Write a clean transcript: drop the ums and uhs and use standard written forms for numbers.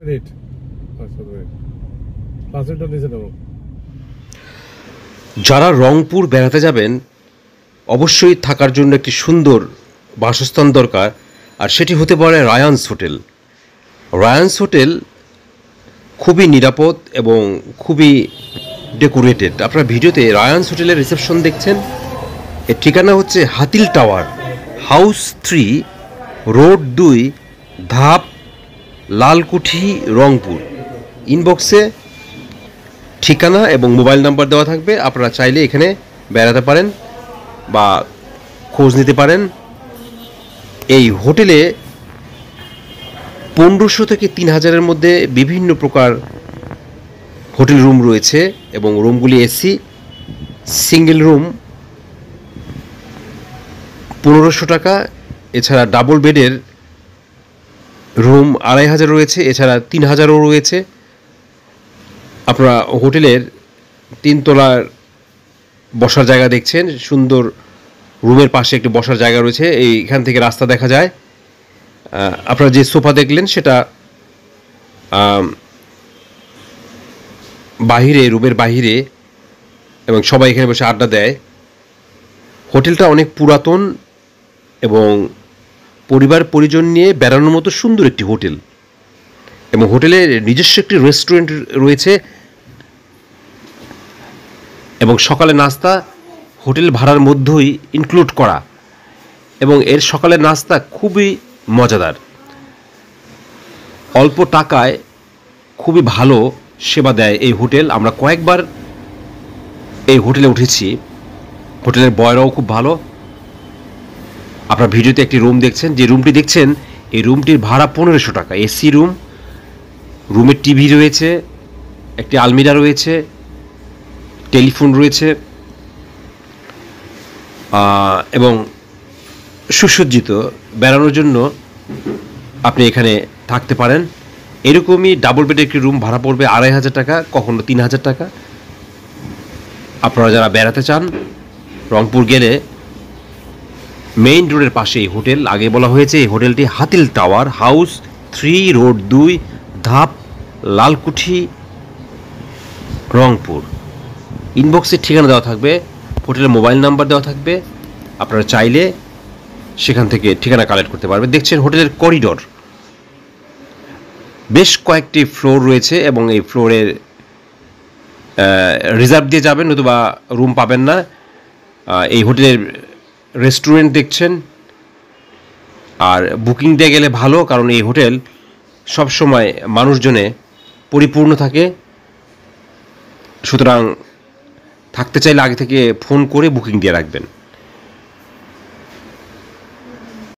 Minute 5 minute ক্লাসেরটা নিচে নেব। যারা রংপুর বেড়াতে যাবেন অবশ্যই থাকার জন্য একটি সুন্দর বাসস্থান দরকার, আর সেটি হতে পারে রায়ান্স হোটেল। রায়ান্স হোটেল খুবই নিরাপদ এবং খুবই ডেকোরেটেড। আপনারা ভিডিওতে রায়ান্স হোটেলের রিসেপশন দেখছেন। এর ঠিকানা হচ্ছে হাতিল টাওয়ার, হাউস 3, রোড 2, ধাপ, লালকুঠি, রংপুর। ইনবক্সে ঠিকানা এবং মোবাইল নাম্বার দেওয়া থাকবে। আপনারা চাইলে এখানে বেড়াতে পারেন বা খোঁজ নিতে পারেন। এই হোটেলে 1500 থেকে 3000-এর মধ্যে বিভিন্ন প্রকার হোটেল রুম রয়েছে এবং রুমগুলি এসি। সিঙ্গেল রুম 1500 টাকা। এছাড়া ডাবল বেডের রুম 2500 রয়েছে, এছাড়া 3000-ও রয়েছে। আপনারা হোটেলের 3 তলার বসার জায়গা দেখছেন, সুন্দর রুমের পাশে একটি বসার জায়গা রয়েছে, এইখান থেকে রাস্তা দেখা যায়। আপনারা যে সোফা দেখলেন সেটা বাহিরে, রুমের বাহিরে, এবং সবাই এখানে বসে আড্ডা দেয়। হোটেলটা অনেক পুরাতন এবং পরিবার পরিজন নিয়ে বেড়ানোর মতো সুন্দর একটি হোটেল, এবং হোটেলের নিজস্ব একটি রেস্টুরেন্ট রয়েছে এবং সকালে নাস্তা হোটেল ভাড়ার মধ্যেই ইনক্লুড করা, এবং এর সকালের নাস্তা খুবই মজাদার। অল্প টাকায় খুবই ভালো সেবা দেয় এই হোটেল। আমরা কয়েকবার এই হোটেলে উঠেছি। হোটেলের বয়রাও খুব ভালো। আপনার ভিডিওতে একটি রুম দেখছেন, যে রুমটি দেখছেন এই রুমটির ভাড়া 1500 টাকা। এসি রুম, রুমের টিভি রয়েছে, একটি আলমিরা রয়েছে, টেলিফোন রয়েছে এবং সুসজ্জিত। বেড়ানোর জন্য আপনি এখানে থাকতে পারেন। এরকমই ডাবল বেডের একটি রুম ভাড়া পড়বে 2500 টাকা, কখনো 3000 টাকা। আপনারা যারা বেড়াতে চান রংপুর গেলে মেইন রোডের পাশে এই হোটেল। আগে বলা হয়েছে এই হোটেলটি হাতিল টাওয়ার, হাউস 3, রোড 2, ধাপ, লালকুঠি, রংপুর। ইনবক্সের ঠিকানা দেওয়া থাকবে, হোটেলের মোবাইল নাম্বার দেওয়া থাকবে। আপনারা চাইলে সেখান থেকে ঠিকানা কালেক্ট করতে পারবেন। দেখছেন হোটেলের করিডোর, বেশ কয়েকটি ফ্লোর রয়েছে এবং এই ফ্লোরের রিজার্ভ দিয়ে যাবেন, নতুবা রুম পাবেন না। এই হোটেলের রেস্টুরেন্ট দেখছেন, আর বুকিং দিয়ে গেলে ভালো, কারণ এই হোটেল সবসময় মানুষজনে পরিপূর্ণ থাকে। সুতরাং থাকতে চাইলে আগে থেকে ফোন করে বুকিং দিয়ে রাখবেন।